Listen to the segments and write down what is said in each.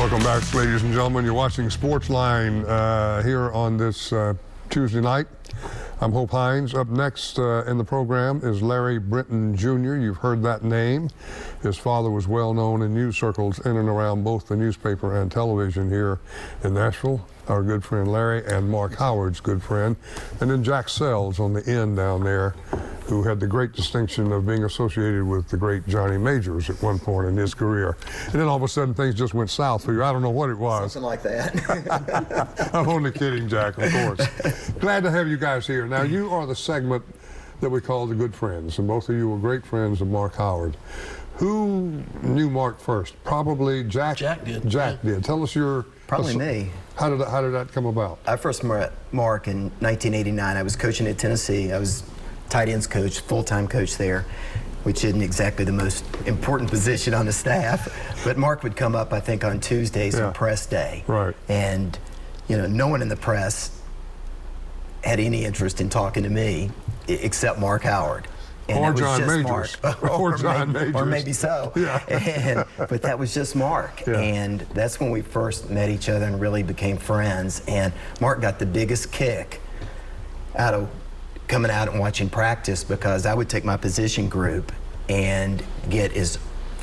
Welcome back, ladies and gentlemen. You're watching SportsLine here on this Tuesday night. I'm Hope Hines. Up next in the program is Larry Brinton Jr. You've heard that name. His father was well known in news circles in and around both the newspaper and television here in Nashville. Our good friend Larry, and Mark Howard's good friend. And then Jack Sells on the end down there, who had the great distinction of being associated with the great Johnny Majors at one point in his career. And then all of a sudden things just went south for you. I don't know what it was. Something like that. I'm only kidding, Jack, of course. Glad to have you guys here. Now, you are the segment that we call the Good Friends, and both of you were great friends of Mark Howard. Who knew Mark first? Probably Jack. Jack did. Jack did. Tell us your... Probably me. How did that come about? I first met Mark in 1989. I was coaching at Tennessee. I was tight ends coach, full-time coach there, which isn't exactly the most important position on the staff. But Mark would come up, I think, on Tuesdays on press day. Right. And, you know, no one in the press had any interest in talking to me except Mark Howard. And or was John just Majors. Mark. or John Majors. Or maybe so. Yeah. But that was just Mark. Yeah. And that's when we first met each other and really became friends. And Mark got the biggest kick out of coming out and watching practice, because I would take my position group and get as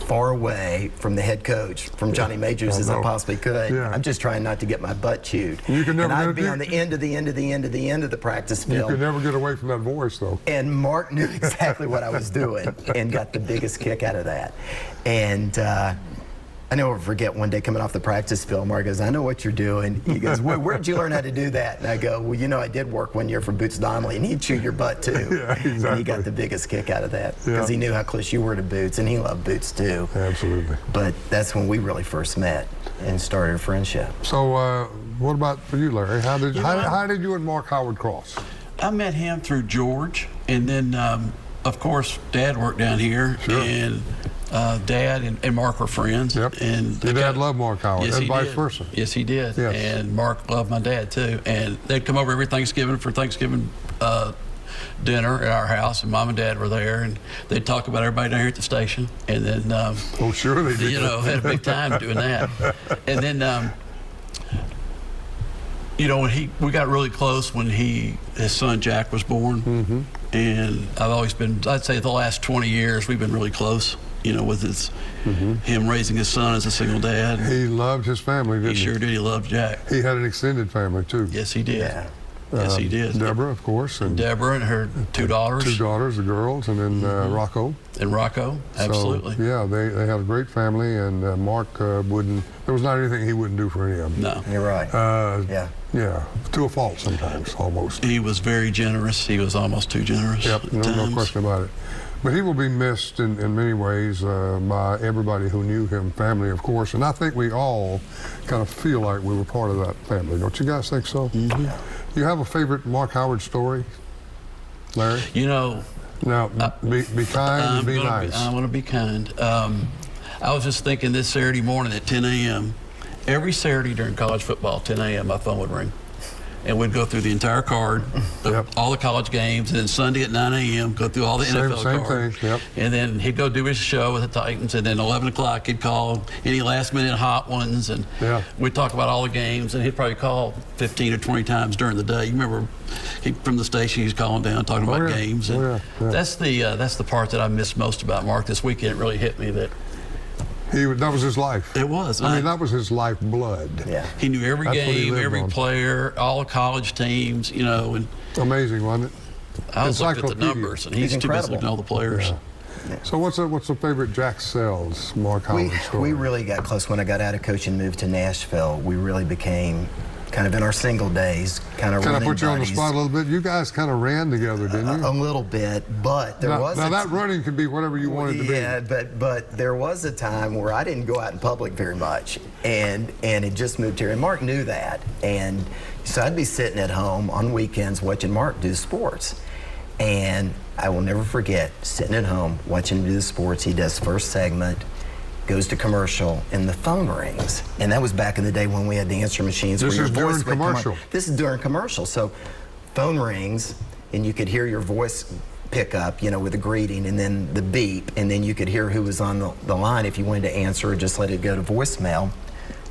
far away from the head coach, from Johnny Majors, as I possibly could. Yeah. I'm just trying not to get my butt chewed. You can never and I'd be on the end of the practice field. You could never get away from that voice, though. And Mark knew exactly what I was doing and got the biggest kick out of that. And I never forget one day coming off the practice field, Mark goes, "I know what you're doing." He goes, "Where'd you learn how to do that?" And I go, "Well, you know, I did work one year for Boots Donnelly, and he'd chew your butt too." Yeah, exactly. And he got the biggest kick out of that, because he knew how close you were to Boots, and he loved Boots too. Absolutely. But that's when we really first met and started a friendship. So what about for you, Larry? How did you and Mark Howard cross? I met him through George, and then of course Dad worked down here, and Dad and Mark were friends. Yep. And your dad loved Mark Howard, and vice versa. Yes, he did. Yes. And Mark loved my dad too. And they'd come over every Thanksgiving for Thanksgiving dinner at our house, and Mom and Dad were there, and they'd talk about everybody down here at the station. And then, oh, sure they did. You know, had a big time doing that. And then, you know, we got really close when his son Jack was born. Mm-hmm. And I've always been, I'd say the last 20 years, we've been really close. You know, with him raising his son as a single dad. He loved his family, didn't he? He sure did. He loved Jack. He had an extended family, too. Yes, he did. Yeah. Yes, he did. Deborah, of course. And Deborah and her two daughters. Two daughters, the girls, and then Rocco. And Rocco, absolutely. So, yeah, they had a great family, and Mark there was not anything he wouldn't do for any of them. No. You're right. Yeah, to a fault sometimes, almost. He was very generous. He was almost too generous. Yep, no question about it. But he will be missed in many ways by everybody who knew him, family, of course. And I think we all kind of feel like we were part of that family. Don't you guys think so? Mm-hmm. You have a favorite Mark Howard story, Larry? You know. Now, be kind and be nice. I'm going to be kind. I was just thinking this Saturday morning at 10 a.m., every Saturday during college football, 10 a.m., my phone would ring. And we'd go through the entire card, all the college games, and then Sunday at 9 a.m., go through all the NFL cards. Same thing, yep. And then he'd go do his show with the Titans, and then 11 o'clock he'd call any last-minute hot ones, and we'd talk about all the games, and he'd probably call 15 or 20 times during the day. You remember from the station he's calling down, talking about games. And that's the part that I miss most about Mark this weekend. It really hit me that that was his life. It was. I mean, that was his lifeblood. Yeah. He knew every game, every player, all the college teams, you know. And amazing, wasn't it? I was looking at the numbers, and he's too busy looking at all the players. Yeah. So what's the favorite Jack Sells, Mark Howard story? We really got close when I got out of coaching and moved to Nashville. We really became kind of in our single days, kind of Can running I put you buddies. on the spot a little bit? You guys kind of ran together, didn't you? A little bit, but there was now that running could be whatever you wanted to be. Yeah, but there was a time where I didn't go out in public very much, and it just moved here. And Mark knew that, and so I'd be sitting at home on weekends watching Mark do sports, and I will never forget sitting at home watching him do the sports. He does first segment, goes to commercial, and the phone rings. And that was back in the day when we had the answer machines. This is during commercial. This is during commercial. So phone rings, and you could hear your voice pick up, you know, with a greeting, and then the beep, and then you could hear who was on the line if you wanted to answer or just let it go to voicemail.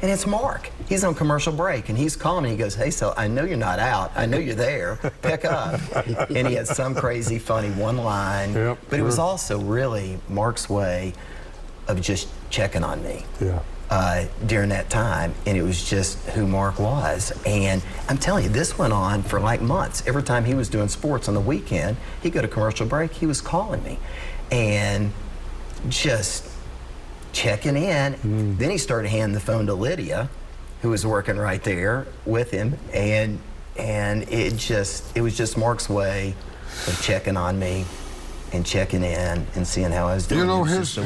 And it's Mark. He's on commercial break, and he's calling me. He goes, "Hey, so I know you're not out. I know you're there. Pick up." And he had some crazy, funny one line. Yep, but it was also really Mark's way of just checking on me. Yeah. During that time, and it was just who Mark was. And I'm telling you, this went on for like months. Every time he was doing sports on the weekend, he'd go to commercial break, he was calling me and just checking in. Then he started handing the phone to Lydia, who was working right there with him, and it was just Mark's way of checking on me and checking in and seeing how I was doing. You know, It his was just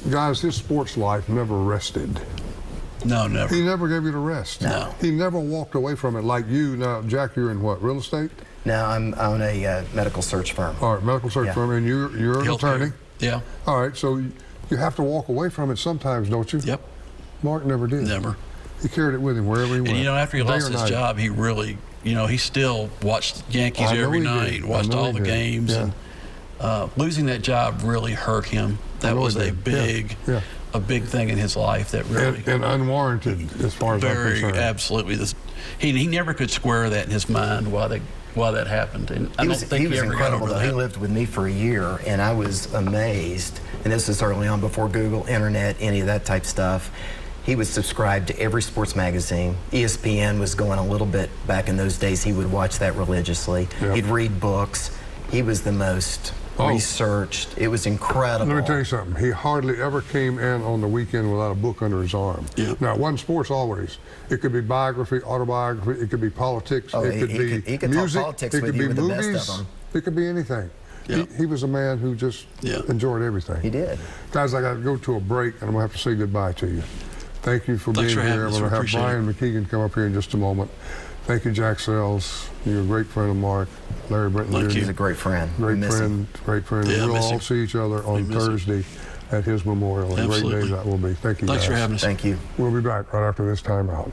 a way. his sports life never rested. No, never. He never gave you the rest. No. He never walked away from it like you. Now, Jack, you're in what, real estate? No, I own a medical search firm. All right, medical search Yeah. firm, and you're an Healthcare. attorney. Yeah. All right, so you have to walk away from it sometimes, don't you? Yep. Mark never did. Never. He carried it with him wherever he went. And you know, after he day lost or his night. job, he really, he still watched Yankees I know every he did. night, I watched know all he the did. games, Yeah. and losing that job really hurt him. That know was he a did. big, Yeah. a big thing in his life that really And unwarranted, as far as I'm very concerned. absolutely. He never could square that in his mind why that happened, and I He don't was, think he was ever got incredible, over though. that. He lived with me for a year, and I was amazed. And this was early on, before Google, internet, any of that type stuff. He was subscribed to every sports magazine. ESPN was going a little bit back in those days. He would watch that religiously. Yep. He'd read books. He was the most researched. It was incredible. Let me tell you something. He hardly ever came in on the weekend without a book under his arm. Yeah. Now, it wasn't sports always. It could be biography, autobiography. It could be politics. Oh, it he could be he could talk music. politics It with could you be with the movies. best of them. It could be anything. Yeah. He was a man who just Yeah. enjoyed everything. He did. Guys, I got to go to a break, and I'm going to have to say goodbye to you. Thank you for Thanks being for having here. I'm us. going to We have appreciate Brian McKeegan come up here in just a moment. Thank you, Jack Sells. You're a great friend of Mark. Larry Brenton Thank Jr. you. He's a great friend. We Great miss him. friend, great friend. Yeah, We'll miss all him. see each other on miss him. Thursday at his memorial. A great Absolutely. day that will be. Thank you, Thanks guys. for having us. Thank you. We'll be back right after this timeout.